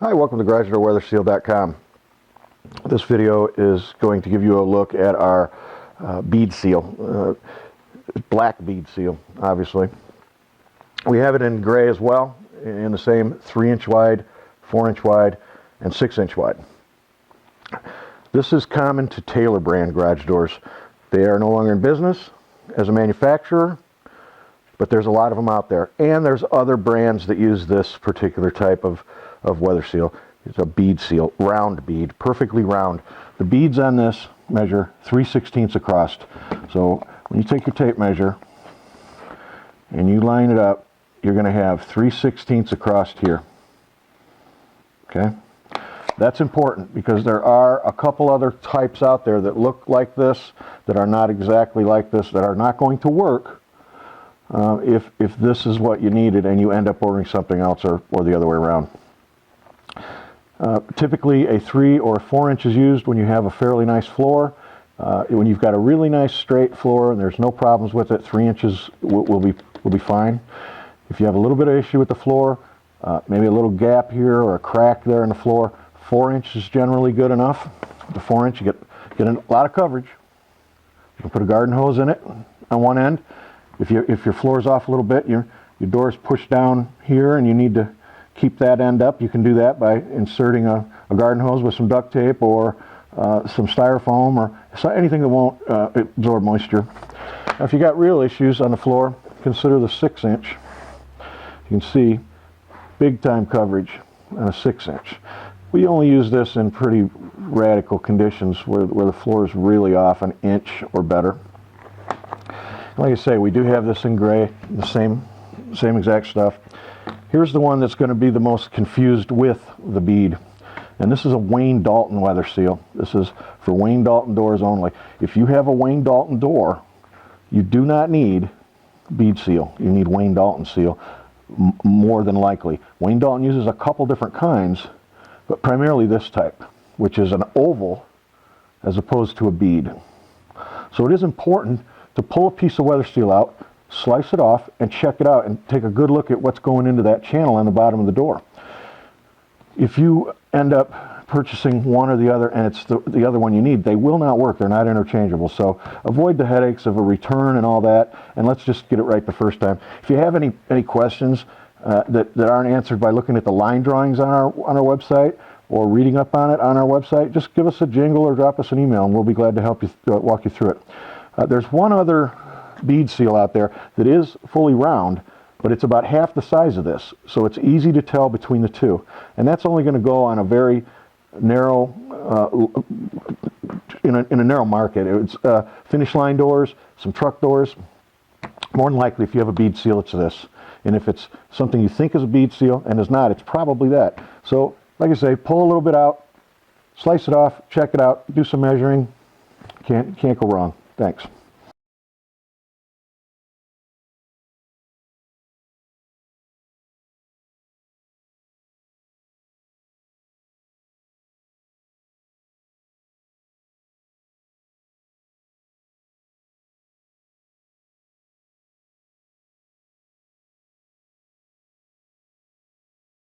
Hi, welcome to GarageDoorWeatherSeal.com. This video is going to give you a look at our bead seal, black bead seal, obviously. We have it in gray as well, in the same 3-inch wide, 4-inch wide, and 6-inch wide. This is common to Taylor brand garage doors. They are no longer in business as a manufacturer, but there's a lot of them out there. And there's other brands that use this particular type of weather seal. It's a bead seal, round bead, perfectly round. The beads on this measure 3/16 across. So when you take your tape measure and you line it up, you're going to have 3/16 across here. Okay? That's important because there are a couple other types out there that look like this, that are not exactly like this, that are not going to work if this is what you needed and you end up ordering something else or the other way around. Typically a 3 or 4 inch is used when you have a fairly nice floor. When you've got a really nice straight floor and there's no problems with it, 3 inches will be fine. If you have a little bit of issue with the floor, maybe a little gap here or a crack there in the floor, 4 inch is generally good enough. The 4 inch, you get a lot of coverage. You can put a garden hose in it on one end. If your floor is off a little bit, your door is pushed down here and you need to keep that end up, you can do that by inserting a garden hose with some duct tape or some styrofoam or anything that won't absorb moisture. Now, if you got real issues on the floor, consider the 6-inch. You can see big time coverage on a 6-inch. We only use this in pretty radical conditions where the floor is really off an inch or better. Like I say, we do have this in gray, the same exact stuff. Here's the one that's going to be the most confused with the bead. And this is a Wayne Dalton weather seal. This is for Wayne Dalton doors only. If you have a Wayne Dalton door, you do not need bead seal. You need Wayne Dalton seal, more than likely. Wayne Dalton uses a couple different kinds, but primarily this type, which is an oval as opposed to a bead. So it is important to pull a piece of weather seal out, slice it off, and check it out and take a good look at what's going into that channel on the bottom of the door. If you end up purchasing one or the other and it's the other one you need, they will not work. They're not interchangeable. So avoid the headaches of a return and all that, and let's just get it right the first time. If you have any questions that aren't answered by looking at the line drawings on our website or reading up on it on our website, just give us a jingle or drop us an email and we'll be glad to help you walk you through it. There's one other bead seal out there that is fully round, but it's about half the size of this, so it's easy to tell between the two, and that's only going to go on a very narrow in a narrow market. It's finish line doors, some truck doors. More than likely, if you have a bead seal, it's this, and if it's something you think is a bead seal and is not, it's probably that. So like I say, pull a little bit out, slice it off, check it out, do some measuring. Can't go wrong. Thanks.